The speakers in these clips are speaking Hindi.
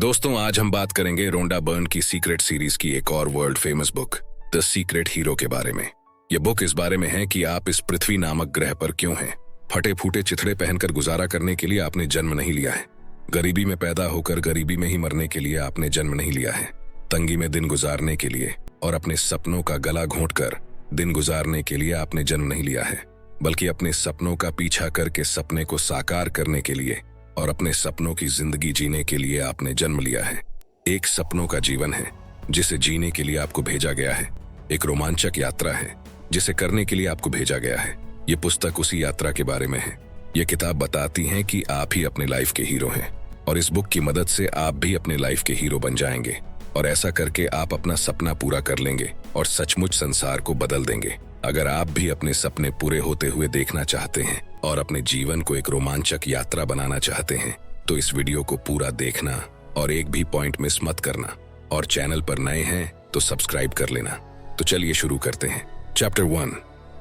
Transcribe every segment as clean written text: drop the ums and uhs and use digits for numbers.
दोस्तों, आज हम बात करेंगे रोंडा बर्न की सीक्रेट सीरीज की एक और world famous book the secret hero के बारे में। यह बुक इस बारे में है कि आप इस पृथ्वी नामक ग्रह पर क्यों हैं। फटे फूटे चिथड़े पहनकर गुजारा करने के लिए आपने जन्म नहीं लिया है। गरीबी में पैदा होकर गरीबी में ही मरने के लिए आपने जन्म नहीं लिया है। तंगी में दिन गुजारने के लिए और अपने सपनों का गला घोंटकर दिन गुजारने के लिए आपने जन्म नहीं लिया है, बल्कि अपने सपनों का पीछा करके सपने को साकार करने के लिए और अपने सपनों की जिंदगी जीने के लिए आपने जन्म लिया है। एक सपनों का जीवन है जिसे जीने के लिए आपको भेजा गया है। एक रोमांचक यात्रा है जिसे करने के लिए आपको भेजा गया है। ये पुस्तक उसी यात्रा के बारे में है। ये किताब बताती है कि आप ही अपने लाइफ के हीरो हैं और इस बुक की मदद से आप भी अपने लाइफ के हीरो बन जाएंगे और ऐसा करके आप अपना सपना पूरा कर लेंगे और सचमुच संसार को बदल देंगे। अगर आप भी अपने सपने पूरे होते हुए देखना चाहते हैं और अपने जीवन को एक रोमांचक यात्रा बनाना चाहते हैं तो इस वीडियो को पूरा देखना और एक भी पॉइंट मिस मत करना। और चैनल पर नए हैं तो सब्सक्राइब कर लेना। तो चलिए शुरू करते हैं। चैप्टर 1,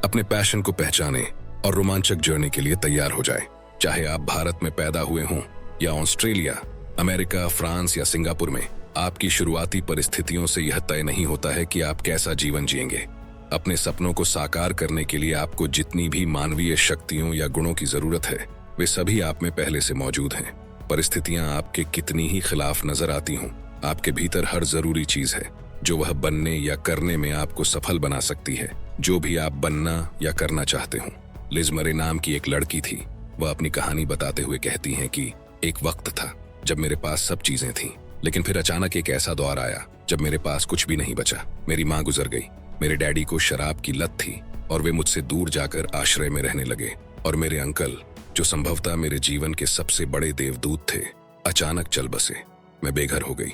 अपने पैशन को पहचाने और रोमांचक जर्नी के लिए तैयार हो जाए। चाहे आप भारत में पैदा हुए हों या ऑस्ट्रेलिया, अमेरिका, फ्रांस या सिंगापुर में, आपकी शुरुआती परिस्थितियों से यह तय नहीं होता है कि आप कैसा जीवन जिएंगे। अपने सपनों को साकार करने के लिए आपको जितनी भी मानवीय शक्तियों या गुणों की जरूरत है वे सभी आप में पहले से मौजूद हैं। परिस्थितियां आपके कितनी ही खिलाफ नजर आती हों, आपके भीतर हर जरूरी चीज है जो वह बनने या करने में आपको सफल बना सकती है, जो भी आप बनना या करना चाहते हों। लिज मरे नाम की एक लड़की थी। वह अपनी कहानी बताते हुए कहती हैं कि एक वक्त था जब मेरे पास सब चीजें थीं, लेकिन फिर अचानक एक ऐसा दौर आया जब मेरे पास कुछ भी नहीं बचा। मेरी माँ गुजर गई, मेरे डैडी को शराब की लत थी और वे मुझसे दूर जाकर आश्रय में रहने लगे, और मेरे अंकल, जो संभवतः मेरे जीवन के सबसे बड़े देवदूत थे, अचानक चल बसे। मैं बेघर हो गई।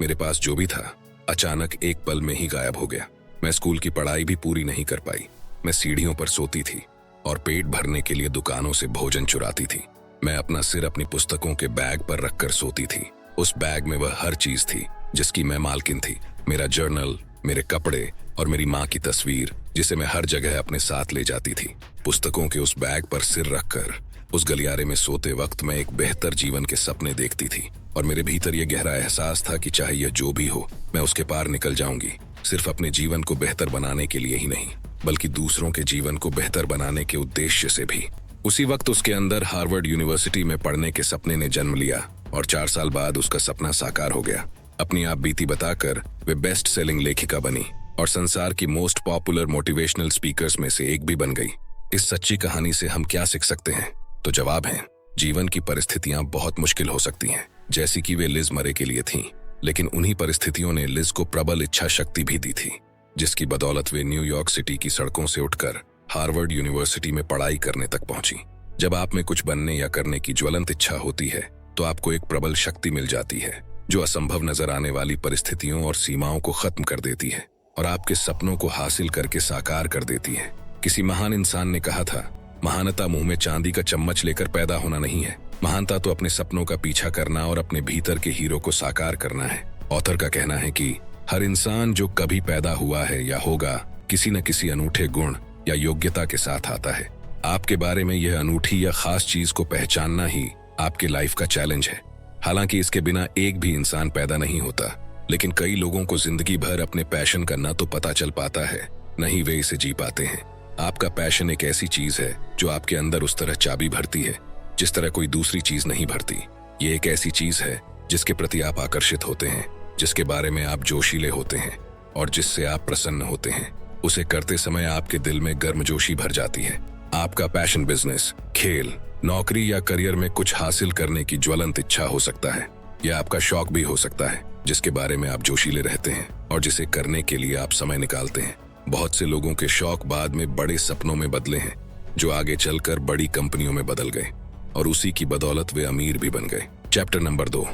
मेरे पास जो भी था अचानक एक पल में ही गायब हो गया। मैं स्कूल की पढ़ाई भी पूरी नहीं कर पाई। मैं सीढ़ियों पर सोती थी और पेट भरने के लिए दुकानों से भोजन चुराती थी। मैं अपना सिर अपनी पुस्तकों के बैग पर रखकर सोती थी। उस बैग में वह हर चीज थी जिसकी मैं मालकिन थी। मेरा जर्नल, मेरे कपड़े और मेरी माँ की तस्वीर, जिसे मैं हर जगह अपने साथ ले जाती थी। पुस्तकों के उस बैग पर सिर रखकर उस गलियारे में सोते वक्त मैं एक बेहतर जीवन के सपने देखती थी और मेरे भीतर यह गहरा एहसास था कि चाहे यह जो भी हो, मैं उसके पार निकल जाऊंगी। सिर्फ अपने जीवन को बेहतर बनाने के लिए ही नहीं, बल्कि दूसरों के जीवन को बेहतर बनाने के उद्देश्य से भी। उसी वक्त उसके अंदर हार्वर्ड यूनिवर्सिटी में पढ़ने के सपने ने जन्म लिया और 4 साल बाद उसका सपना साकार हो गया। अपनी आप बीती बताकर वे बेस्ट सेलिंग लेखिका बनी और संसार की मोस्ट पॉपुलर मोटिवेशनल स्पीकर्स में से एक भी बन गई। इस सच्ची कहानी से हम क्या सीख सकते हैं? तो जवाब है, जीवन की परिस्थितियां बहुत मुश्किल हो सकती हैं, जैसी कि वे लिज मरे के लिए थीं, लेकिन उन्हीं परिस्थितियों ने लिज को प्रबल इच्छा शक्ति भी दी थी, जिसकी बदौलत वे न्यूयॉर्क सिटी की सड़कों से उठकर हार्वर्ड यूनिवर्सिटी में पढ़ाई करने तक पहुंची। जब आप में कुछ बनने या करने की ज्वलंत इच्छा होती है तो आपको एक प्रबल शक्ति मिल जाती है जो असंभव नजर आने वाली परिस्थितियों और सीमाओं को खत्म कर देती है और आपके सपनों को हासिल करके साकार कर देती है। किसी महान इंसान ने कहा था, महानता मुंह में चांदी का चम्मच लेकर पैदा होना नहीं है, महानता तो अपने सपनों का पीछा करना और अपने भीतर के हीरो को साकार करना है। ऑथर का कहना है कि हर इंसान जो कभी पैदा हुआ है या होगा, किसी न किसी अनूठे गुण या योग्यता के साथ आता है। आपके बारे में यह अनूठी या खास चीज को पहचानना ही आपके लाइफ का चैलेंज है। हालांकि इसके बिना एक भी इंसान पैदा नहीं होता, लेकिन कई लोगों को जिंदगी भर अपने पैशन का न तो पता चल पाता है, न ही वे इसे जी पाते हैं। आपका पैशन एक ऐसी चीज है जो आपके अंदर उस तरह चाबी भरती है जिस तरह कोई दूसरी चीज नहीं भरती। ये एक ऐसी चीज है जिसके प्रति आप आकर्षित होते हैं, जिसके बारे में आप जोशीले होते हैं और जिससे आप प्रसन्न होते हैं। उसे करते समय आपके दिल में गर्मजोशी भर जाती है। आपका पैशन बिजनेस, खेल, नौकरी या करियर में कुछ हासिल करने की ज्वलंत इच्छा हो सकता है। यह आपका शौक भी हो सकता है जिसके बारे में आप जोशीले रहते हैं और जिसे करने के लिए आप समय निकालते हैं। बहुत से लोगों के शौक बाद में बड़े सपनों में बदले हैं जो आगे चलकर बड़ी कंपनियों में बदल गए और उसी की बदौलत वे अमीर भी बन गए। चैप्टर नंबर 2,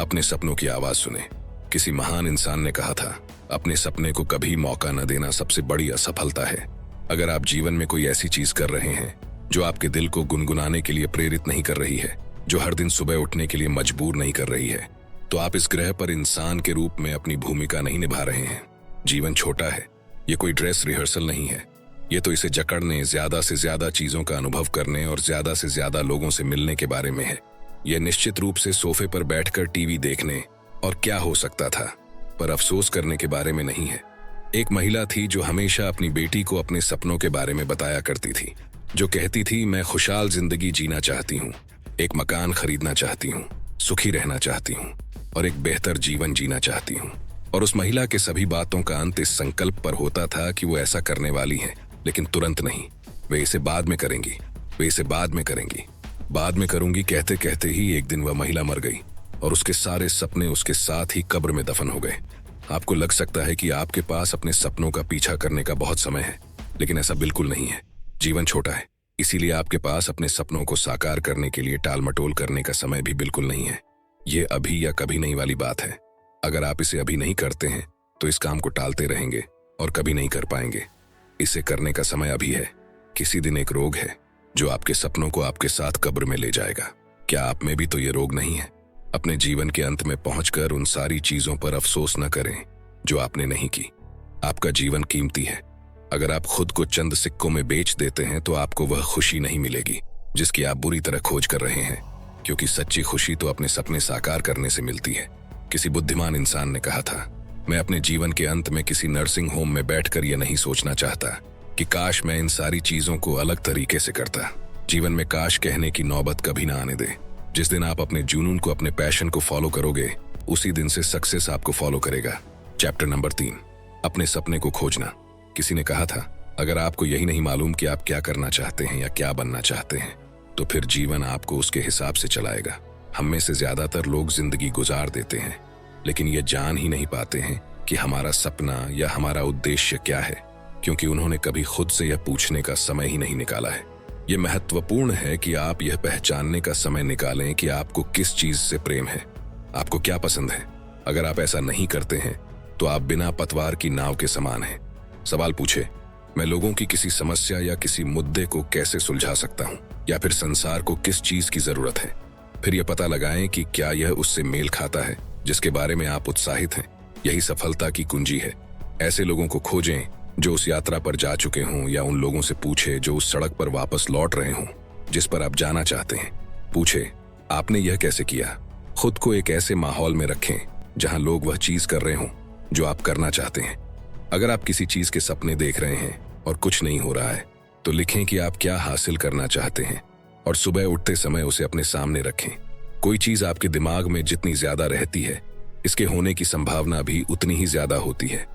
अपने सपनों की आवाज सुने। किसी महान इंसान ने कहा था, अपने सपने को कभी मौका न देना सबसे बड़ी असफलता है। अगर आप जीवन में कोई ऐसी चीज कर रहे हैं जो आपके दिल को गुनगुनाने के लिए प्रेरित नहीं कर रही है, जो हर दिन सुबह उठने के लिए मजबूर नहीं कर रही है, तो आप इस ग्रह पर इंसान के रूप में अपनी भूमिका नहीं निभा रहे हैं। जीवन छोटा है, ये कोई ड्रेस रिहर्सल नहीं है। ये तो इसे जकड़ने, ज्यादा से ज्यादा चीजों का अनुभव करने और ज्यादा से ज्यादा लोगों से मिलने के बारे में है। यह निश्चित रूप से सोफे पर बैठकर टीवी देखने और क्या हो सकता था, पर अफसोस करने के बारे में नहीं है। एक महिला थी जो हमेशा अपनी बेटी को अपने सपनों के बारे में बताया करती थी, जो कहती थी, मैं खुशहाल जिंदगी जीना चाहती हूँ, एक मकान खरीदना चाहती हूँ, सुखी रहना चाहती हूँ और एक बेहतर जीवन जीना चाहती हूँ। और उस महिला के सभी बातों का अंत इस संकल्प पर होता था कि वो ऐसा करने वाली है, लेकिन तुरंत नहीं। वे इसे बाद में करेंगी, वे इसे बाद में करेंगी, बाद में करूंगी कहते कहते ही एक दिन वह महिला मर गई और उसके सारे सपने उसके साथ ही कब्र में दफन हो गए। आपको लग सकता है कि आपके पास अपने सपनों का पीछा करने का बहुत समय है, लेकिन ऐसा बिल्कुल नहीं है। जीवन छोटा है, इसीलिए आपके पास अपने सपनों को साकार करने के लिए टाल मटोल करने का समय भी बिल्कुल नहीं है। ये अभी या कभी नहीं वाली बात है। अगर आप इसे अभी नहीं करते हैं तो इस काम को टालते रहेंगे और कभी नहीं कर पाएंगे। इसे करने का समय अभी है। किसी दिन एक रोग है जो आपके सपनों को आपके साथ कब्र में ले जाएगा। क्या आप में भी तो ये रोग नहीं है? अपने जीवन के अंत में पहुंचकर उन सारी चीजों पर अफसोस न करें जो आपने नहीं की। आपका जीवन कीमती है। अगर आप खुद को चंद सिक्कों में बेच देते हैं तो आपको वह खुशी नहीं मिलेगी जिसकी आप बुरी तरह खोज कर रहे हैं, क्योंकि सच्ची खुशी तो अपने सपने साकार करने से मिलती है। किसी बुद्धिमान इंसान ने कहा था, मैं अपने जीवन के अंत में किसी नर्सिंग होम में बैठकर यह नहीं सोचना चाहता कि काश मैं इन सारी चीजों को अलग तरीके से करता। जीवन में काश कहने की नौबत कभी ना आने दे। जिस दिन आप अपने जुनून को, अपने पैशन को फॉलो करोगे, उसी दिन से सक्सेस आपको फॉलो करेगा। चैप्टर नंबर 3, अपने सपने को खोजना। किसी ने कहा था, अगर आपको यही नहीं मालूम कि आप क्या करना चाहते हैं या क्या बनना चाहते हैं, तो फिर जीवन आपको उसके हिसाब से चलाएगा। हम में से ज्यादातर लोग जिंदगी गुजार देते हैं, लेकिन ये जान ही नहीं पाते हैं कि हमारा सपना या हमारा उद्देश्य क्या है, क्योंकि उन्होंने कभी खुद से यह पूछने का समय ही नहीं निकाला है। ये महत्वपूर्ण है कि आप यह पहचानने का समय निकालें कि आपको किस चीज से प्रेम है, आपको क्या पसंद है। अगर आप ऐसा नहीं करते हैं तो आप बिना पतवार की नाव के समान हैं। सवाल पूछे, मैं लोगों की किसी समस्या या किसी मुद्दे को कैसे सुलझा सकता हूँ, या फिर संसार को किस चीज की जरूरत है। फिर यह पता लगाएं कि क्या यह उससे मेल खाता है जिसके बारे में आप उत्साहित हैं। यही सफलता की कुंजी है। ऐसे लोगों को खोजें जो उस यात्रा पर जा चुके हों, या उन लोगों से पूछे जो उस सड़क पर वापस लौट रहे हों जिस पर आप जाना चाहते हैं। पूछे, आपने यह कैसे किया। खुद को एक ऐसे माहौल में रखें जहां लोग वह चीज कर रहे हों जो आप करना चाहते हैं। अगर आप किसी चीज के सपने देख रहे हैं और कुछ नहीं हो रहा है, तो लिखें कि आप क्या हासिल करना चाहते हैं और सुबह उठते समय उसे अपने सामने रखें। कोई चीज आपके दिमाग में जितनी ज्यादा रहती है, इसके होने की संभावना भी उतनी ही ज्यादा होती है।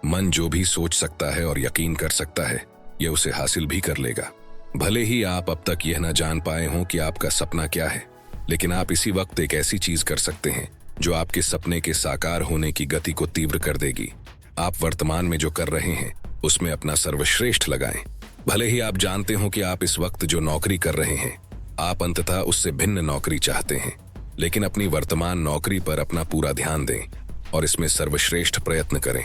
मन जो भी सोच सकता है और यकीन कर सकता है, यह उसे हासिल भी कर लेगा। भले ही आप अब तक यह न जान पाए हों कि आपका सपना क्या है, लेकिन आप इसी वक्त एक ऐसी चीज कर सकते हैं जो आपके सपने के साकार होने की गति को तीव्र कर देगी। आप वर्तमान में जो कर रहे हैं उसमें अपना सर्वश्रेष्ठ लगाएं। भले ही आप जानते हो कि आप इस वक्त जो नौकरी कर रहे हैं, आप अंततः उससे भिन्न नौकरी चाहते हैं, लेकिन अपनी वर्तमान नौकरी पर अपना पूरा ध्यान दें और इसमें सर्वश्रेष्ठ प्रयत्न करें।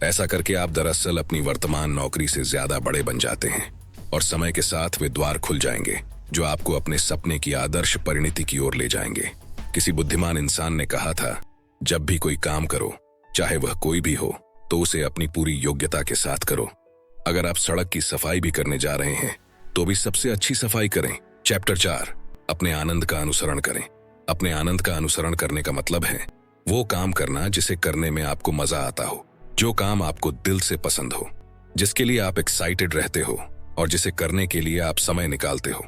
ऐसा करके आप दरअसल अपनी वर्तमान नौकरी से ज्यादा बड़े बन जाते हैं और समय के साथ वे द्वार खुल जाएंगे जो आपको अपने सपने की आदर्श परिणति की ओर ले जाएंगे। किसी बुद्धिमान इंसान ने कहा था, जब भी कोई काम करो, चाहे वह कोई भी हो, तो उसे अपनी पूरी योग्यता के साथ करो। अगर आप सड़क की सफाई भी करने जा रहे हैं तो भी सबसे अच्छी सफाई करें। चैप्टर 4, अपने आनंद का अनुसरण करें। अपने आनंद का अनुसरण करने का मतलब है वो काम करना जिसे करने में आपको मजा आता हो, जो काम आपको दिल से पसंद हो, जिसके लिए आप एक्साइटेड रहते हो और जिसे करने के लिए आप समय निकालते हो।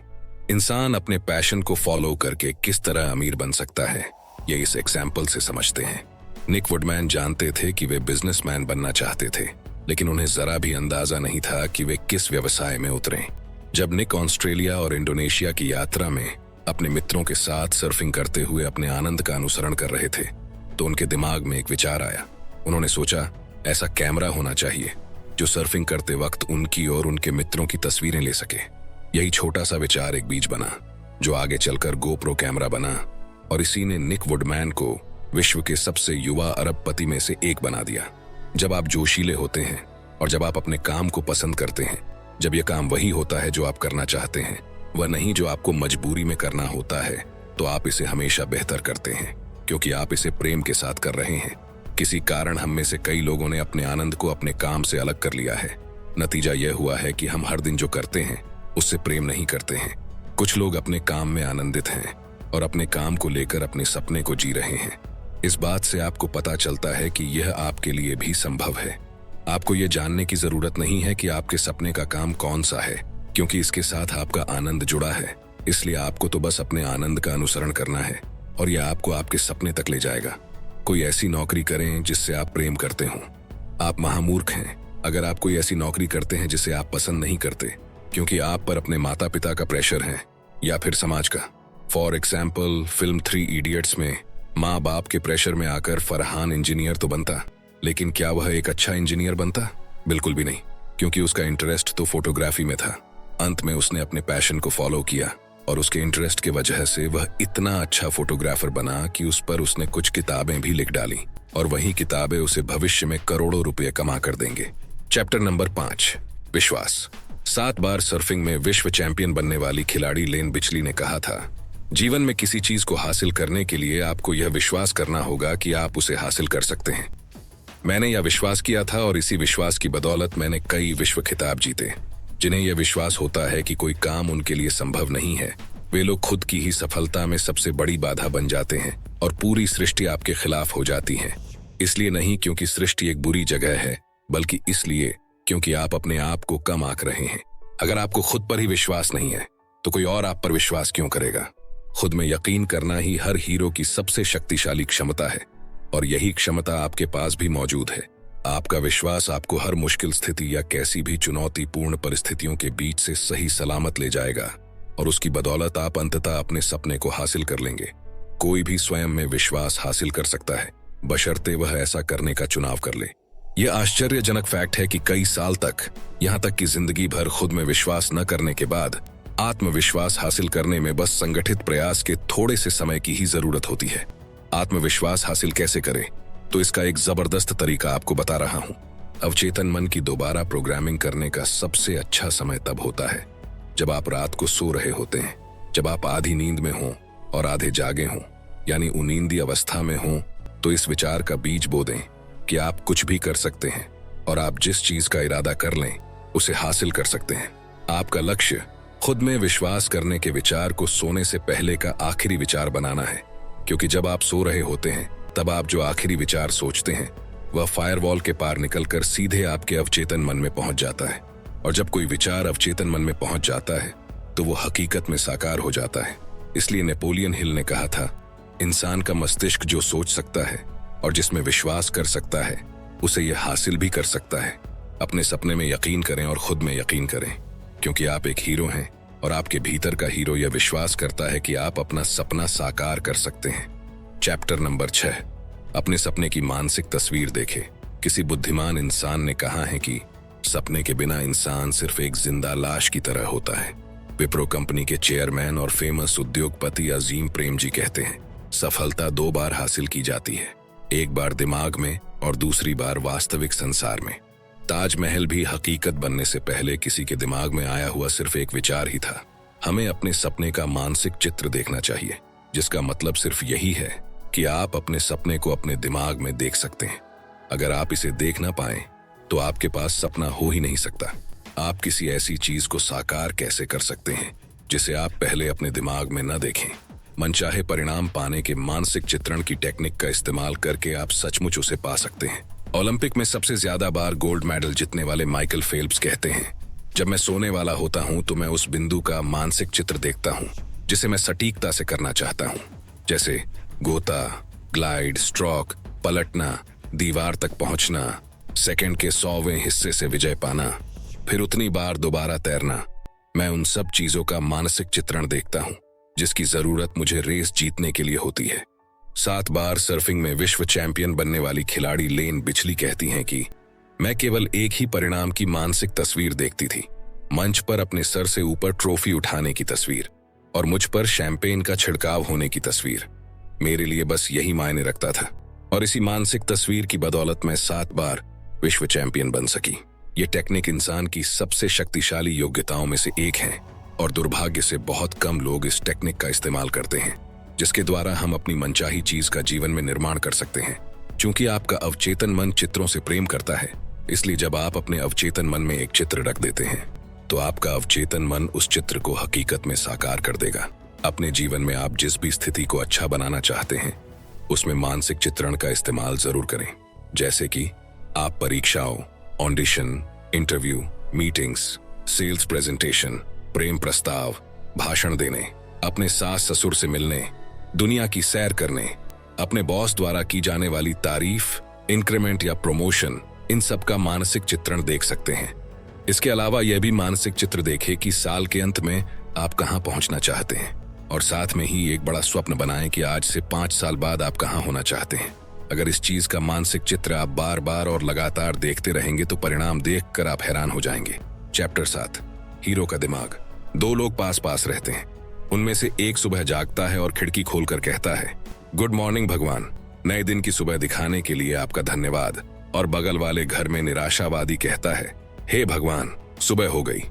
इंसान अपने पैशन को फॉलो करके किस तरह अमीर बन सकता है, ये इस एग्जाम्पल से समझते हैं। निक वुडमैन जानते थे कि वे बिजनेसमैन बनना चाहते थे, लेकिन उन्हें जरा भी अंदाजा नहीं था कि वे किस व्यवसाय में उतरें। जब निक ऑस्ट्रेलिया और इंडोनेशिया की यात्रा में अपने मित्रों के साथ सर्फिंग करते हुए अपने आनंद का अनुसरण कर रहे थे, तो उनके दिमाग में एक विचार आया। उन्होंने सोचा, ऐसा कैमरा होना चाहिए जो सर्फिंग करते वक्त उनकी और उनके मित्रों की तस्वीरें ले सके। यही छोटा सा विचार एक बीज बना जो आगे चलकर गोप्रो कैमरा बना, और इसी ने निक वुडमैन को विश्व के सबसे युवा अरबपति में से एक बना दिया। जब आप जोशीले होते हैं और जब आप अपने काम को पसंद करते हैं, जब यह काम वही होता है जो आप करना चाहते हैं, वह नहीं जो आपको मजबूरी में करना होता है, तो आप इसे हमेशा बेहतर करते हैं क्योंकि आप इसे प्रेम के साथ कर रहे हैं। किसी कारण हम में से कई लोगों ने अपने आनंद को अपने काम से अलग कर लिया है। नतीजा यह हुआ है कि हम हर दिन जो करते हैं उससे प्रेम नहीं करते हैं। कुछ लोग अपने काम में आनंदित हैं और अपने काम को लेकर अपने सपने को जी रहे हैं, इस बात से आपको पता चलता है कि यह आपके लिए भी संभव है। आपको यह जानने की जरूरत नहीं है कि आपके सपने का काम कौन सा है, क्योंकि इसके साथ आपका आनंद जुड़ा है। इसलिए आपको तो बस अपने आनंद का अनुसरण करना है और यह आपको आपके सपने तक ले जाएगा। कोई ऐसी नौकरी करें जिससे आप प्रेम करते हों। आप महामूर्ख हैं अगर आप कोई ऐसी नौकरी करते हैं जिसे आप पसंद नहीं करते, क्योंकि आप पर अपने माता पिता का प्रेशर है या फिर समाज का। फॉर एग्जाम्पल, फिल्म 3 इडियट्स में माँ बाप के प्रेशर में आकर फरहान इंजीनियर तो बनता, लेकिन क्या वह एक अच्छा इंजीनियर बनता? बिल्कुल भी नहीं, क्योंकि उसका इंटरेस्ट तो फोटोग्राफी में था। अंत में उसने अपने पैशन को फॉलो किया और उसके इंटरेस्ट की वजह से वह इतना अच्छा फोटोग्राफर बना कि उस पर उसने कुछ किताबें भी लिख डाली और वही किताबें उसे भविष्य में करोड़ों रुपए कमा कर देंगे। चैप्टर नंबर 5, विश्वास। 7 बार सर्फिंग में विश्व चैंपियन बनने वाली खिलाड़ी लेन बिचली ने कहा था, जीवन में किसी चीज को हासिल करने के लिए आपको यह विश्वास करना होगा कि आप उसे हासिल कर सकते हैं। मैंने यह विश्वास किया था और इसी विश्वास की बदौलत मैंने कई विश्व खिताब जीते। जिन्हें यह विश्वास होता है कि कोई काम उनके लिए संभव नहीं है, वे लोग खुद की ही सफलता में सबसे बड़ी बाधा बन जाते हैं और पूरी सृष्टि आपके खिलाफ हो जाती है। इसलिए नहीं क्योंकि सृष्टि एक बुरी जगह है, बल्कि इसलिए क्योंकि आप अपने आप को कम आंक रहे हैं। अगर आपको खुद पर ही विश्वास नहीं है तो कोई और आप पर विश्वास क्यों करेगा? खुद में यकीन करना ही हर हीरो की सबसे शक्तिशाली क्षमता है और यही क्षमता आपके पास भी मौजूद है। आपका विश्वास आपको हर मुश्किल स्थिति या कैसी भी चुनौतीपूर्ण परिस्थितियों के बीच से सही सलामत ले जाएगा और उसकी बदौलत आप अंततः अपने सपने को हासिल कर लेंगे। कोई भी स्वयं में विश्वास हासिल कर सकता है, बशर्ते वह ऐसा करने का चुनाव कर ले। यह आश्चर्यजनक फैक्ट है कि कई साल तक, यहाँ तक कि जिंदगी भर खुद में विश्वास न करने के बाद आत्मविश्वास हासिल करने में बस संगठित प्रयास के थोड़े से समय की ही जरूरत होती है। आत्मविश्वास हासिल कैसे करें, तो इसका एक जबरदस्त तरीका आपको बता रहा हूं। अवचेतन मन की दोबारा प्रोग्रामिंग करने का सबसे अच्छा समय तब होता है जब आप रात को सो रहे होते हैं, जब आप आधी नींद में हों और आधे जागे हों, यानी उनींदी अवस्था में हों। तो इस विचार का बीज बो दें कि आप कुछ भी कर सकते हैं और आप जिस चीज का इरादा कर लें उसे हासिल कर सकते हैं। आपका लक्ष्य खुद में विश्वास करने के विचार को सोने से पहले का आखिरी विचार बनाना है, क्योंकि जब आप सो रहे होते हैं तब आप जो आखिरी विचार सोचते हैं वह फायरवॉल के पार निकलकर सीधे आपके अवचेतन मन में पहुंच जाता है। और जब कोई विचार अवचेतन मन में पहुंच जाता है तो वो हकीकत में साकार हो जाता है। इसलिए नेपोलियन हिल ने कहा था, इंसान का मस्तिष्क जो सोच सकता है और जिसमें विश्वास कर सकता है उसे यह हासिल भी कर सकता है। अपने सपने में यकीन करें और खुद में यकीन करें, क्योंकि आप एक हीरो हैं और आपके भीतर का हीरो यह विश्वास करता है कि आप अपना सपना साकार कर सकते हैं। चैप्टर नंबर 6, अपने सपने की मानसिक तस्वीर देखें। किसी बुद्धिमान इंसान ने कहा है कि सपने के बिना इंसान सिर्फ एक जिंदा लाश की तरह होता है। विप्रो कंपनी के चेयरमैन और फेमस उद्योगपति अजीम प्रेमजी कहते हैं, सफलता 2 बार हासिल की जाती है, एक बार दिमाग में और दूसरी बार वास्तविक संसार में। ताजमहल भी हकीकत बनने से पहले किसी के दिमाग में आया हुआ सिर्फ एक विचार ही था। हमें अपने सपने का मानसिक चित्र देखना चाहिए, जिसका मतलब सिर्फ यही है कि आप अपने सपने को अपने दिमाग में देख सकते हैं। अगर आप इसे देख ना पाए तो आपके पास सपना हो ही नहीं सकता। आप किसी ऐसी चीज को साकार कैसे कर सकते हैं जिसे आप पहले अपने दिमाग में न देखें? मनचाहे परिणाम पाने के मानसिक चित्रण की टेक्निक का इस्तेमाल करके आप सचमुच उसे पा सकते हैं। ओलंपिक में सबसे ज्यादा बार गोल्ड मेडल जीतने वाले माइकल फेल्प्स कहते हैं, जब मैं सोने वाला होता हूं तो मैं उस बिंदु का मानसिक चित्र देखता हूं जिसे मैं सटीकता से करना चाहता हूं, जैसे गोता, ग्लाइड, स्ट्रोक, पलटना, दीवार तक पहुंचना, सेकंड के 100वें हिस्से से विजय पाना, फिर उतनी बार दोबारा तैरना। मैं उन सब चीजों का मानसिक चित्रण देखता हूं जिसकी जरूरत मुझे रेस जीतने के लिए होती है। 7 बार सर्फिंग में विश्व चैंपियन बनने वाली खिलाड़ी लेन बिचली कहती हैं कि मैं केवल एक ही परिणाम की मानसिक तस्वीर देखती थी, मंच पर अपने सर से ऊपर ट्रॉफी उठाने की तस्वीर और मुझ पर शैंपेन का छिड़काव होने की तस्वीर। मेरे लिए बस यही मायने रखता था और इसी मानसिक तस्वीर की बदौलत मैं 7 बार विश्व चैंपियन बन सकी। ये टेक्निक इंसान की सबसे शक्तिशाली योग्यताओं में से एक है और दुर्भाग्य से बहुत कम लोग इस टेक्निक का इस्तेमाल करते हैं, जिसके द्वारा हम अपनी मनचाही चीज का जीवन में निर्माण कर सकते हैं। क्योंकि आपका अवचेतन मन चित्रों से प्रेम करता है, इसलिए जब आप अपने अवचेतन मन में एक चित्र रख देते हैं तो आपका अवचेतन मन उस चित्र को हकीकत में साकार कर देगा। अपने जीवन में आप जिस भी स्थिति को अच्छा बनाना चाहते हैं उसमें मानसिक चित्रण का इस्तेमाल जरूर करें, जैसे कि आप परीक्षाओं, audition, interview, meetings, sales presentation, प्रेम प्रस्ताव, भाषण देने, अपने सास ससुर से मिलने, दुनिया की सैर करने, अपने बॉस द्वारा की जाने वाली तारीफ, इंक्रीमेंट या प्रमोशन, इन सब का मानसिक चित्रण देख सकते हैं। इसके अलावा यह भी मानसिक चित्र देखें कि साल के अंत में आप कहां पहुंचना चाहते हैं, और साथ में ही एक बड़ा स्वप्न बनाएं कि आज से 5 साल बाद आप कहां होना चाहते हैं। अगर इस चीज का मानसिक चित्र आप बार बार और लगातार देखते रहेंगे तो परिणाम देखकर आप हैरान हो जाएंगे। चैप्टर 7, हीरो का दिमाग। 2 लोग पास पास रहते हैं। उनमें से एक सुबह जागता है और खिड़की खोलकर कहता है, गुड मॉर्निंग भगवान, नए दिन की सुबह दिखाने के लिए आपका धन्यवाद। और बगल वाले घर में निराशावादी कहता है, हे भगवान, सुबह हो गई,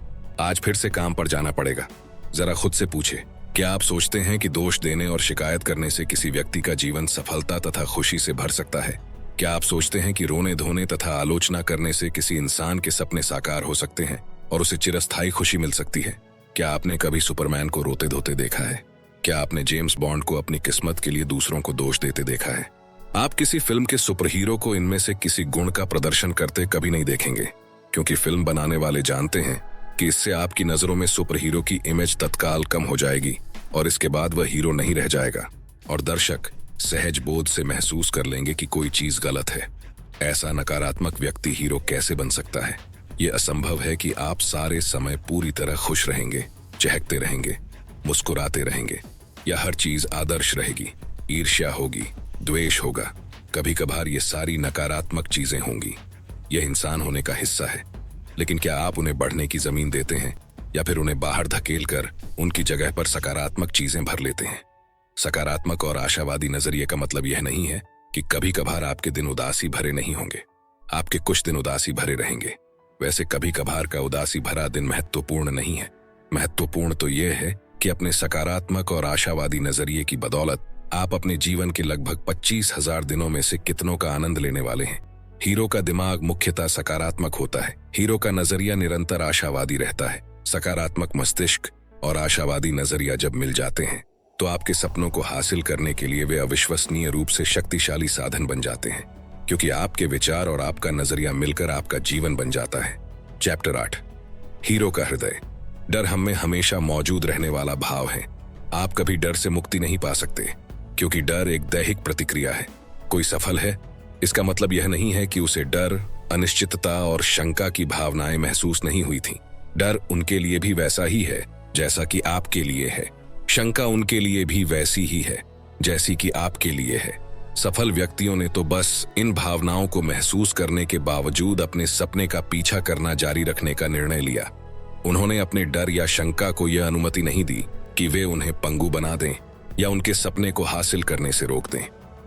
आज फिर से काम पर जाना पड़ेगा। जरा खुद से पूछे, क्या आप सोचते हैं कि दोष देने और शिकायत करने से किसी व्यक्ति का जीवन सफलता तथा खुशी से भर सकता है? क्या आप सोचते हैं कि रोने धोने तथा आलोचना करने से किसी इंसान के सपने साकार हो सकते हैं और उसे चिरस्थायी खुशी मिल सकती है? क्या आपने कभी सुपरमैन को रोते धोते देखा है? क्या आपने जेम्स बॉन्ड को अपनी किस्मत के लिए दूसरों को दोष देते देखा है? आप किसी फिल्म के सुपर हीरो को इनमें से किसी गुण का प्रदर्शन करते कभी नहीं देखेंगे, क्योंकि फिल्म बनाने वाले जानते हैं कि इससे आपकी नजरों में सुपर हीरो की इमेज तत्काल कम हो जाएगी और इसके बाद वह हीरो नहीं रह जाएगा और दर्शक सहज बोध से महसूस कर लेंगे कि कोई चीज गलत है। ऐसा नकारात्मक व्यक्ति हीरो कैसे बन सकता है? यह असंभव है कि आप सारे समय पूरी तरह खुश रहेंगे, चहकते रहेंगे, मुस्कुराते रहेंगे, या हर चीज आदर्श रहेगी। ईर्ष्या होगी, द्वेष होगा, कभी कभार ये सारी नकारात्मक चीजें होंगी। यह इंसान होने का हिस्सा है, लेकिन क्या आप उन्हें बढ़ने की जमीन देते हैं या फिर उन्हें बाहर धकेल कर उनकी जगह पर सकारात्मक चीजें भर लेते हैं? सकारात्मक और आशावादी नजरिए का मतलब यह नहीं है कि कभी कभार आपके दिन उदासी भरे नहीं होंगे। आपके कुछ दिन उदासी भरे रहेंगे। वैसे कभी कभार का उदासी भरा दिन महत्वपूर्ण नहीं है। महत्वपूर्ण तो यह है कि अपने सकारात्मक और आशावादी नजरिए की बदौलत आप अपने जीवन के लगभग 25,000 दिनों में से कितनों का आनंद लेने वाले हैं। हीरो का दिमाग मुख्यतः सकारात्मक होता है। हीरो का नजरिया निरंतर आशावादी रहता है। सकारात्मक मस्तिष्क और आशावादी नजरिया जब मिल जाते हैं तो आपके सपनों को हासिल करने के लिए वे अविश्वसनीय रूप से शक्तिशाली साधन बन जाते हैं, क्योंकि आपके विचार और आपका नजरिया मिलकर आपका जीवन बन जाता है। चैप्टर 8, हीरो का हृदय। डर हम में हमेशा मौजूद रहने वाला भाव है। आप कभी डर से मुक्ति नहीं पा सकते, क्योंकि डर एक दैहिक प्रतिक्रिया है। कोई सफल है, इसका मतलब यह नहीं है कि उसे डर, अनिश्चितता और शंका की भावनाएं महसूस नहीं हुई थी। डर उनके लिए भी वैसा ही है जैसा कि आपके लिए है। शंका उनके लिए भी वैसी ही है जैसी कि आपके लिए है। सफल व्यक्तियों ने तो बस इन भावनाओं को महसूस करने के बावजूद अपने सपने का पीछा करना जारी रखने का निर्णय लिया। उन्होंने अपने डर या शंका को यह अनुमति नहीं दी कि वे उन्हें पंगु बना दें या उनके सपने को हासिल करने से रोक दें।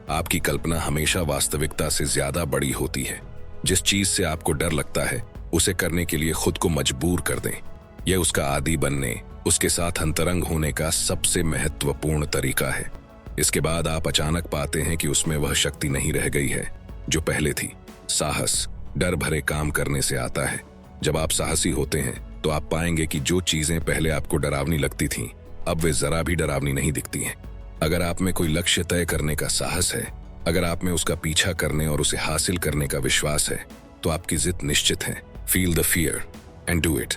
आपकी कल्पना हमेशा वास्तविकता से ज्यादा बड़ी होती है। जिस चीज से आपको डर लगता है उसे करने के लिए खुद को मजबूर कर दें। यह उसका आदी बनने, उसके साथ अंतरंग होने का सबसे महत्वपूर्ण तरीका है। इसके बाद आप अचानक पाते हैं कि उसमें वह शक्ति नहीं रह गई है जो पहले थी। साहस डर भरे काम करने से आता है। जब आप साहसी होते हैं तो आप पाएंगे कि जो चीजें पहले आपको डरावनी लगती थीं, अब वे जरा भी डरावनी नहीं दिखती हैं। अगर आप में कोई लक्ष्य तय करने का साहस है, अगर आप में उसका पीछा करने और उसे हासिल करने का विश्वास है, तो आपकी जिद निश्चित है। Feel the fear and do it.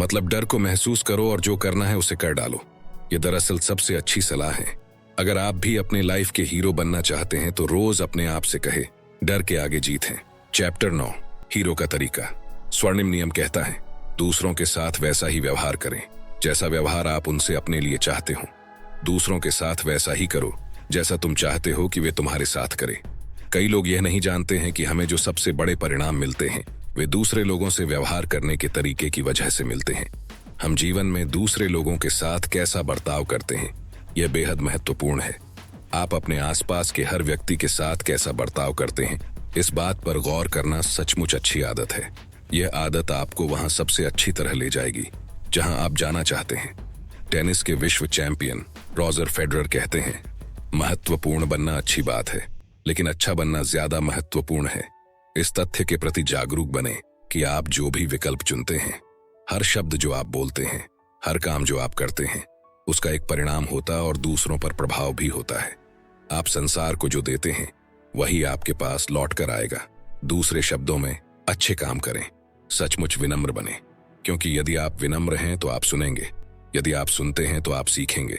मतलब डर को महसूस करो और जो करना है उसे कर डालो। ये दरअसल सबसे अच्छी सलाह है। अगर आप भी अपने लाइफ के हीरो बनना चाहते हैं तो रोज अपने आप से कहे, डर के आगे जीत है। चैप्टर 9, हीरो का तरीका। स्वर्णिम नियम कहता है, दूसरों के साथ वैसा ही व्यवहार करें जैसा व्यवहार आप उनसे अपने लिए चाहते हो। दूसरों के साथ वैसा ही करो जैसा तुम चाहते हो कि वे तुम्हारे साथ करें। कई लोग यह नहीं जानते हैं कि हमें जो सबसे बड़े परिणाम मिलते हैं वे दूसरे लोगों से व्यवहार करने के तरीके की वजह से मिलते हैं। हम जीवन में दूसरे लोगों के साथ कैसा बर्ताव करते हैं, यह बेहद महत्वपूर्ण है। आप अपने आसपास के हर व्यक्ति के साथ कैसा बर्ताव करते हैं, इस बात पर गौर करना सचमुच अच्छी आदत है। यह आदत आपको वहां सबसे अच्छी तरह ले जाएगी जहां आप जाना चाहते हैं। टेनिस के विश्व चैंपियन रॉजर फेडरर कहते हैं, महत्वपूर्ण बनना अच्छी बात है, लेकिन अच्छा बनना ज्यादा महत्वपूर्ण है। इस तथ्य के प्रति जागरूक बने कि आप जो भी विकल्प चुनते हैं, हर शब्द जो आप बोलते हैं, हर काम जो आप करते हैं, उसका एक परिणाम होता और दूसरों पर प्रभाव भी होता है। आप संसार को जो देते हैं वही आपके पास लौट कर आएगा। दूसरे शब्दों में, अच्छे काम करें, सचमुच विनम्र बने, क्योंकि यदि आप विनम्र हैं तो आप सुनेंगे, यदि आप सुनते हैं तो आप सीखेंगे,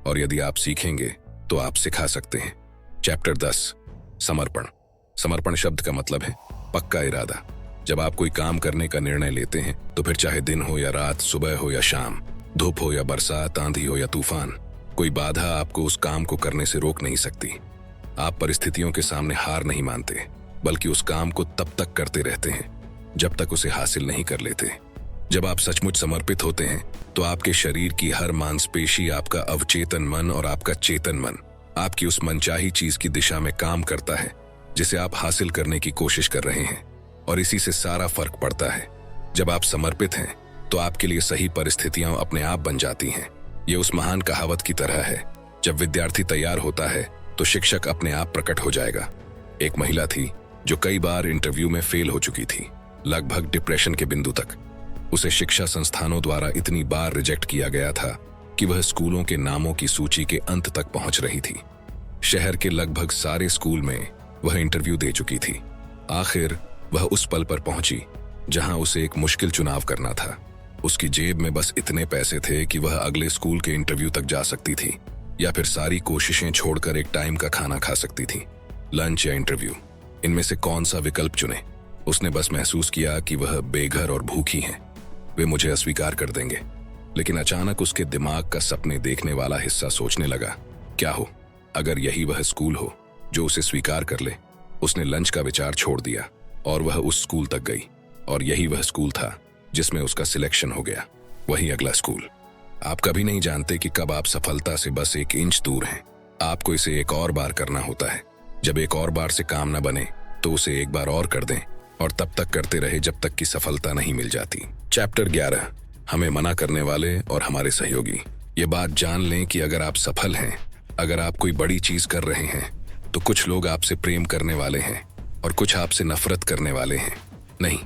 और यदि आप सीखेंगे तो आप सिखा सकते हैं। चैप्टर 10, समर्पण। समर्पण शब्द का मतलब है पक्का इरादा। जब आप कोई काम करने का निर्णय लेते हैं तो फिर चाहे दिन हो या रात, सुबह हो या शाम, धूप हो या बरसात, आंधी हो या तूफान, कोई बाधा आपको उस काम को करने से रोक नहीं सकती। आप परिस्थितियों के सामने हार नहीं मानते, बल्कि उस काम को तब तक करते रहते हैं जब तक उसे हासिल नहीं कर लेते। जब आप सचमुच समर्पित होते हैं तो आपके शरीर की हर मांसपेशी, आपका अवचेतन मन और आपका चेतन मन आपकी उस मनचाही चीज की दिशा में काम करता है जिसे आप हासिल करने की कोशिश कर रहे हैं, और इसी से सारा फर्क पड़ता है। जब आप समर्पित हैं तो आपके लिए सही परिस्थितियां अपने आप बन जाती हैं। ये उस महान कहावत की तरह है, जब विद्यार्थी तैयार होता है तो शिक्षक अपने आप प्रकट हो जाएगा। एक महिला थी जो कई बार इंटरव्यू में फेल हो चुकी थी, लगभग डिप्रेशन के बिंदु तक। उसे शिक्षा संस्थानों द्वारा इतनी बार रिजेक्ट किया गया था कि वह स्कूलों के नामों की सूची के अंत तक पहुंच रही थी। शहर के लगभग सारे स्कूल में वह इंटरव्यू दे चुकी थी। आखिर वह उस पल पर पहुंची जहां उसे एक मुश्किल चुनाव करना था। उसकी जेब में बस इतने पैसे थे कि वह अगले स्कूल के इंटरव्यू तक जा सकती थी, या फिर सारी कोशिशें छोड़कर एक टाइम का खाना खा सकती थी। लंच या इंटरव्यू, इनमें से कौन सा विकल्प चुने? उसने बस महसूस किया कि वह बेघर और भूखी है, वे मुझे अस्वीकार कर देंगे। लेकिन अचानक उसके दिमाग का सपने देखने वाला हिस्सा सोचने लगा, क्या हो अगर यही वह स्कूल हो जो उसे स्वीकार कर ले। उसने लंच का विचार छोड़ दिया और वह उस स्कूल तक गई, और यही वह स्कूल था जिसमें उसका सिलेक्शन हो गया। वही अगला स्कूल। आप कभी नहीं जानते कि कब आप सफलता से बस एक इंच दूर हैं। आपको इसे एक और बार करना होता है। जब एक और बार से काम न बने तो उसे एक बार और कर दें, और तब तक करते रहे जब तक कि सफलता नहीं मिल जाती। चैप्टर 11, हमें मना करने वाले और हमारे सहयोगी। ये बात जान लें कि अगर आप सफल हैं, अगर आप कोई बड़ी चीज कर रहे हैं, तो कुछ लोग आपसे प्रेम करने वाले हैं और कुछ आपसे नफरत करने वाले हैं। नहीं,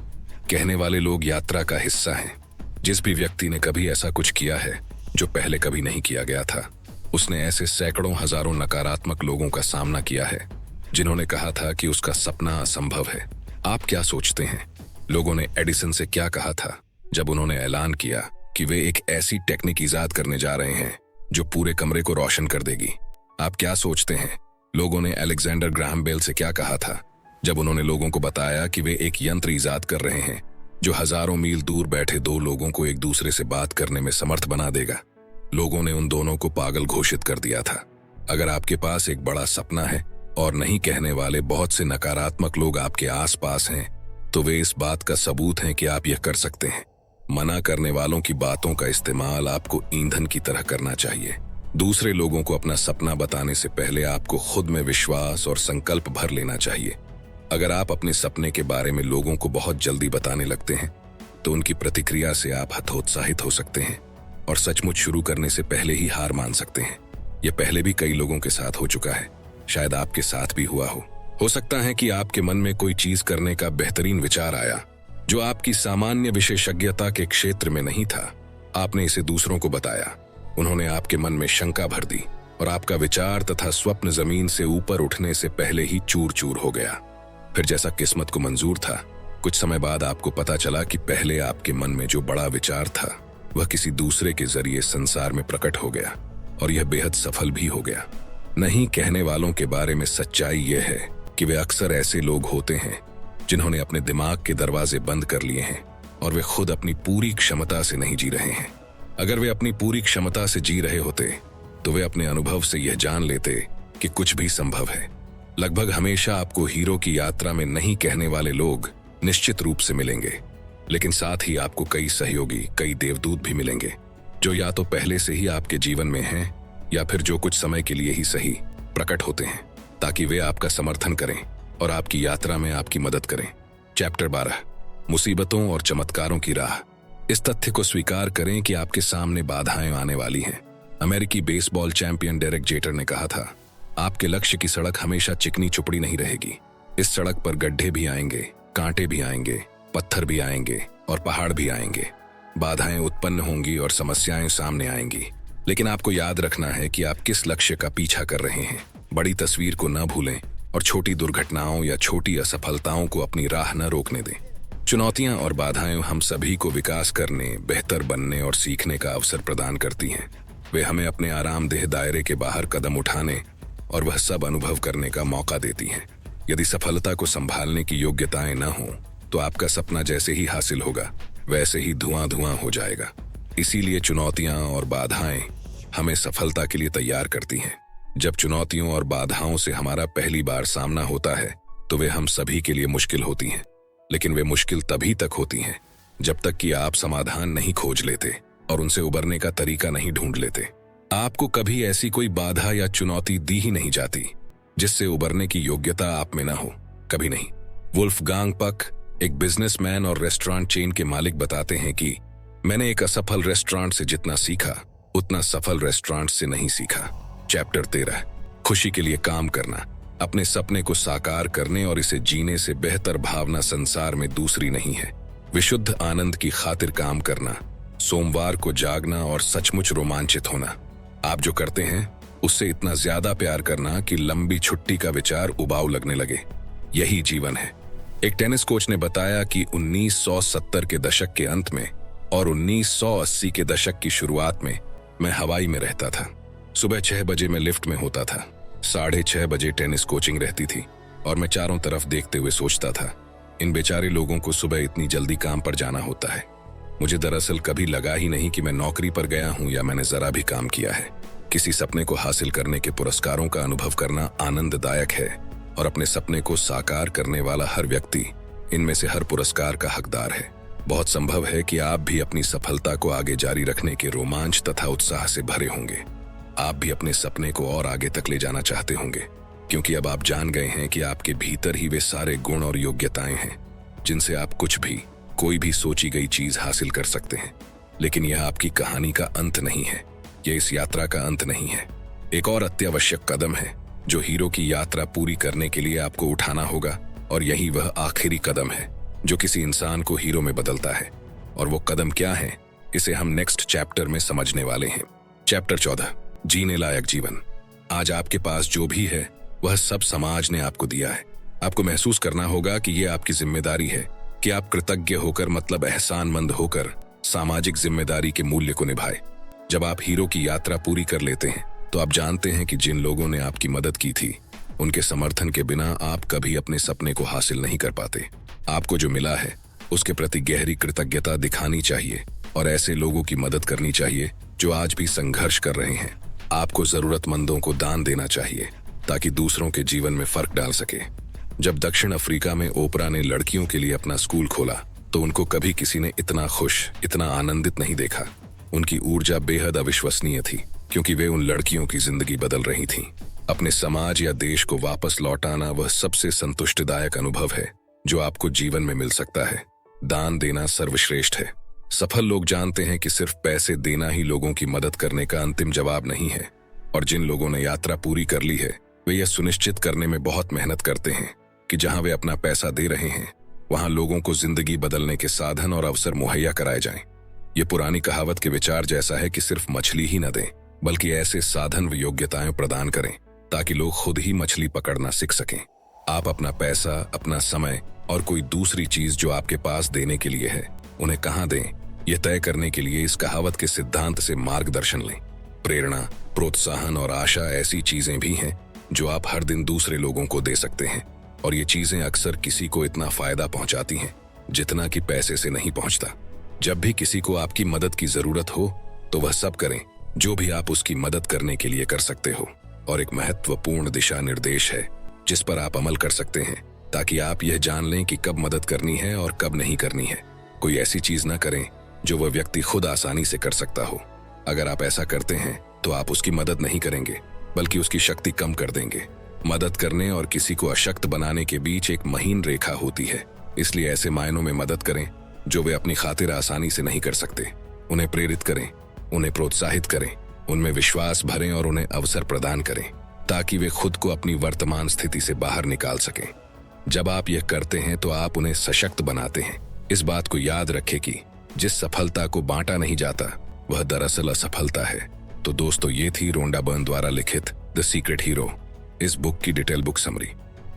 कहने वाले लोग यात्रा का हिस्सा हैं। जिस भी व्यक्ति ने कभी ऐसा कुछ किया है जो पहले कभी नहीं किया गया था, उसने ऐसे सैकड़ों हजारों नकारात्मक लोगों का सामना किया है जिन्होंने कहा था कि उसका सपना असंभव है। आप क्या सोचते हैं लोगों ने एडिसन से क्या कहा था जब उन्होंने ऐलान किया कि वे एक ऐसी टेक्निक ईजाद करने जा रहे हैं जो पूरे कमरे को रोशन कर देगी? आप क्या सोचते हैं लोगों ने अलेक्जेंडर ग्राहम बेल से क्या कहा था जब उन्होंने लोगों को बताया कि वे एक यंत्र ईजाद कर रहे हैं जो हजारों मील दूर बैठे दो लोगों को एक दूसरे से बात करने में समर्थ बना देगा? लोगों ने उन दोनों को पागल घोषित कर दिया था। अगर आपके पास एक बड़ा सपना है और नहीं कहने वाले बहुत से नकारात्मक लोग आपके आसपास हैं, तो वे इस बात का सबूत हैं कि आप यह कर सकते हैं। मना करने वालों की बातों का इस्तेमाल आपको ईंधन की तरह करना चाहिए। दूसरे लोगों को अपना सपना बताने से पहले आपको खुद में विश्वास और संकल्प भर लेना चाहिए। अगर आप अपने सपने के बारे में लोगों को बहुत जल्दी बताने लगते हैं तो उनकी प्रतिक्रिया से आप हतोत्साहित हो सकते हैं और सचमुच शुरू करने से पहले ही हार मान सकते हैं। यह पहले भी कई लोगों के साथ हो चुका है, शायद आपके साथ भी हुआ हो। हो सकता है कि आपके मन में कोई चीज करने का बेहतरीन विचार आया जो आपकी सामान्य विशेषज्ञता के क्षेत्र में नहीं था। आपने इसे दूसरों को बताया, उन्होंने आपके मन में शंका भर दी और आपका विचार तथा स्वप्न जमीन से ऊपर उठने से पहले ही चूर चूर हो गया। फिर जैसा किस्मत को मंजूर था, कुछ समय बाद आपको पता चला कि पहले आपके मन में जो बड़ा विचार था वह किसी दूसरे के जरिए संसार में प्रकट हो गया, और यह बेहद सफल भी हो गया। नहीं कहने वालों के बारे में सच्चाई यह है कि वे अक्सर ऐसे लोग होते हैं जिन्होंने अपने दिमाग के दरवाजे बंद कर लिए हैं और वे खुद अपनी पूरी क्षमता से नहीं जी रहे हैं। अगर वे अपनी पूरी क्षमता से जी रहे होते तो वे अपने अनुभव से यह जान लेते कि कुछ भी संभव है। लगभग हमेशा आपको हीरो की यात्रा में नहीं कहने वाले लोग निश्चित रूप से मिलेंगे, लेकिन साथ ही आपको कई सहयोगी, कई देवदूत भी मिलेंगे जो या तो पहले से ही आपके जीवन में हैं या फिर जो कुछ समय के लिए ही सही प्रकट होते हैं ताकि वे आपका समर्थन करें और आपकी यात्रा में आपकी मदद करें। चैप्टर 12, मुसीबतों और चमत्कारों की राह। इस तथ्य को स्वीकार करें कि आपके सामने बाधाएं आने वाली हैं। अमेरिकी बेसबॉल चैंपियन डेरेक जेटर ने कहा था, आपके लक्ष्य की सड़क हमेशा चिकनी चुपड़ी नहीं रहेगी। इस सड़क पर गड्ढे भी आएंगे, कांटे भी आएंगे, पत्थर भी आएंगे और पहाड़ भी आएंगे। बाधाएं उत्पन्न होंगी और समस्याएं सामने आएंगी, लेकिन आपको याद रखना है कि आप किस लक्ष्य का पीछा कर रहे हैं। बड़ी तस्वीर को न भूलें और छोटी दुर्घटनाओं या छोटी असफलताओं को अपनी राह न रोकने दें। चुनौतियां और बाधाएं हम सभी को विकास करने, बेहतर बनने और सीखने का अवसर प्रदान करती हैं। वे हमें अपने आरामदेह दायरे के बाहर कदम उठाने और वह सब अनुभव करने का मौका देती हैं। यदि सफलता को संभालने की योग्यताएं न हों तो आपका सपना जैसे ही हासिल होगा वैसे ही धुआं धुआं हो जाएगा। इसीलिए चुनौतियां और बाधाएं हमें सफलता के लिए तैयार करती हैं। जब चुनौतियों और बाधाओं से हमारा पहली बार सामना होता है तो वे हम सभी के लिए मुश्किल होती हैं, लेकिन वे मुश्किल तभी तक होती हैं जब तक कि आप समाधान नहीं खोज लेते और उनसे उबरने का तरीका नहीं ढूंढ लेते। आपको कभी ऐसी कोई बाधा या चुनौती दी ही नहीं जाती जिससे उबरने की योग्यता आप में ना हो, कभी नहीं। वुल्फगांग पक, एक बिजनेसमैन और रेस्टोरेंट चेन के मालिक, बताते हैं कि मैंने एक असफल रेस्टोरेंट से जितना सीखा उतना सफल रेस्टोरेंट से नहीं सीखा। चैप्टर 13, खुशी के लिए काम करना। अपने सपने को साकार करने और इसे जीने से बेहतर भावना संसार में दूसरी नहीं है। विशुद्ध आनंद की खातिर काम करना, सोमवार को जागना और सचमुच रोमांचित होना। आप जो करते हैं उससे इतना ज्यादा प्यार करना कि लंबी छुट्टी का विचार उबाऊ लगने लगे। यही जीवन है। एक टेनिस कोच ने बताया कि 1970 के दशक के अंत में और 1980 के दशक की शुरुआत में मैं हवाई में रहता था। सुबह 6 बजे मैं लिफ्ट में होता था, 6:30 बजे टेनिस कोचिंग रहती थी और मैं चारों तरफ देखते हुए सोचता था, इन बेचारे लोगों को सुबह इतनी जल्दी काम पर जाना होता है। मुझे दरअसल कभी लगा ही नहीं कि मैं नौकरी पर गया हूं या मैंने जरा भी काम किया है। किसी सपने को हासिल करने के पुरस्कारों का अनुभव करना आनंददायक है और अपने सपने को साकार करने वाला हर व्यक्ति इनमें से हर पुरस्कार का हकदार है। बहुत संभव है कि आप भी अपनी सफलता को आगे जारी रखने के रोमांच तथा उत्साह से भरे होंगे। आप भी अपने सपने को और आगे तक ले जाना चाहते होंगे, क्योंकि अब आप जान गए हैं कि आपके भीतर ही वे सारे गुण और योग्यताएं हैं जिनसे आप कुछ भी, कोई भी सोची गई चीज हासिल कर सकते हैं। लेकिन यह आपकी कहानी का अंत नहीं है, यह इस यात्रा का अंत नहीं है। एक और अत्यावश्यक कदम है जो हीरो की यात्रा पूरी करने के लिए आपको उठाना होगा, और यही वह आखिरी कदम है जो किसी इंसान को हीरो में बदलता है। और वो कदम क्या है, इसे हम नेक्स्ट चैप्टर में समझने वाले हैं। चैप्टर 14, जीने लायक जीवन। आज आपके पास जो भी है वह सब समाज ने आपको दिया है। आपको महसूस करना होगा कि यह आपकी जिम्मेदारी है कि आप कृतज्ञ होकर, मतलब एहसानमंद होकर, सामाजिक जिम्मेदारी के मूल्य को निभाए। जब आप हीरो की यात्रा पूरी कर लेते हैं तो आप जानते हैं कि जिन लोगों ने आपकी मदद की थी उनके समर्थन के बिना आप कभी अपने सपने को हासिल नहीं कर पाते। आपको जो मिला है उसके प्रति गहरी कृतज्ञता दिखानी चाहिए और ऐसे लोगों की मदद करनी चाहिए जो आज भी संघर्ष कर रहे हैं। आपको जरूरतमंदों को दान देना चाहिए ताकि दूसरों के जीवन में फर्क डाल सके। जब दक्षिण अफ्रीका में ओपरा ने लड़कियों के लिए अपना स्कूल खोला तो उनको कभी किसी ने इतना खुश, इतना आनंदित नहीं देखा। उनकी ऊर्जा बेहद अविश्वसनीय थी, क्योंकि वे उन लड़कियों की जिंदगी बदल रही थीं। अपने समाज या देश को वापस लौटाना वह सबसे संतुष्टिदायक अनुभव है जो आपको जीवन में मिल सकता है। दान देना सर्वश्रेष्ठ है। सफल लोग जानते हैं कि सिर्फ पैसे देना ही लोगों की मदद करने का अंतिम जवाब नहीं है, और जिन लोगों ने यात्रा पूरी कर ली है वे यह सुनिश्चित करने में बहुत मेहनत करते हैं कि जहां वे अपना पैसा दे रहे हैं वहां लोगों को जिंदगी बदलने के साधन और अवसर मुहैया कराए जाएं। ये पुरानी कहावत के विचार जैसा है कि सिर्फ मछली ही न दें, बल्कि ऐसे साधन व योग्यताएं प्रदान करें ताकि लोग खुद ही मछली पकड़ना सीख सकें। आप अपना पैसा, अपना समय और कोई दूसरी चीज जो आपके पास देने के लिए है उन्हें कहां दें, यह तय करने के लिए इस कहावत के सिद्धांत से मार्गदर्शन लें। प्रेरणा, प्रोत्साहन और आशा ऐसी चीजें भी हैं जो आप हर दिन दूसरे लोगों को दे सकते हैं, और ये चीजें अक्सर किसी को इतना फायदा पहुंचाती हैं जितना कि पैसे से नहीं पहुंचता। जब भी किसी को आपकी मदद की जरूरत हो तो वह सब करें जो भी आप उसकी मदद करने के लिए कर सकते हो, और एक महत्वपूर्ण दिशा निर्देश है जिस पर आप अमल कर सकते हैं ताकि आप यह जान लें कि कब मदद करनी है और कब नहीं करनी है। कोई ऐसी चीज न करें जो वह व्यक्ति खुद आसानी से कर सकता हो। अगर आप ऐसा करते हैं तो आप उसकी मदद नहीं करेंगे बल्कि उसकी शक्ति कम कर देंगे। मदद करने और किसी को अशक्त बनाने के बीच एक महीन रेखा होती है, इसलिए ऐसे मायनों में मदद करें जो वे अपनी खातिर आसानी से नहीं कर सकते। उन्हें प्रेरित करें, उन्हें प्रोत्साहित करें, उनमें विश्वास भरें और उन्हें अवसर प्रदान करें ताकि वे खुद को अपनी वर्तमान स्थिति से बाहर निकाल सकें। जब आप यह करते हैं तो आप उन्हें सशक्त बनाते हैं। इस बात को याद रखें कि जिस सफलता को बांटा नहीं जाता वह दरअसल असफलता है। तो दोस्तों, ये थी रोंडा बर्न द्वारा लिखित द सीक्रेट हीरो। इस बुक की डिटेल बुक समरी।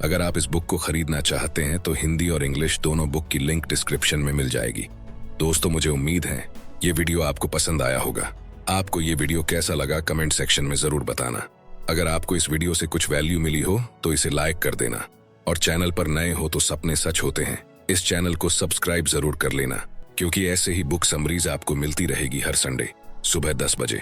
अगर आप इस बुक को खरीदना चाहते हैं तो हिंदी और इंग्लिश दोनों बुक की लिंक डिस्क्रिप्शन में मिल जाएगी। दोस्तों, मुझे उम्मीद है ये वीडियो आपको पसंद आया होगा। आपको ये वीडियो कैसा लगा कमेंट सेक्शन में जरूर बताना। अगर आपको इस वीडियो से कुछ वैल्यू मिली हो तो इसे लाइक कर देना, और चैनल पर नए हो तो सपने सच होते हैं इस चैनल को सब्सक्राइब जरूर कर लेना, क्योंकि ऐसे ही बुक समरीज आपको मिलती रहेगी हर संडे सुबह 10 बजे।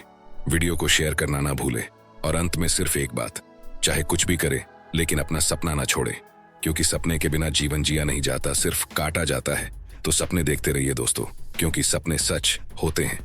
वीडियो को शेयर करना ना भूले, और अंत में सिर्फ एक बात, चाहे कुछ भी करे लेकिन अपना सपना ना छोड़े, क्योंकि सपने के बिना जीवन जिया नहीं जाता, सिर्फ काटा जाता है। तो सपने देखते रहिए दोस्तों, क्योंकि सपने सच होते हैं।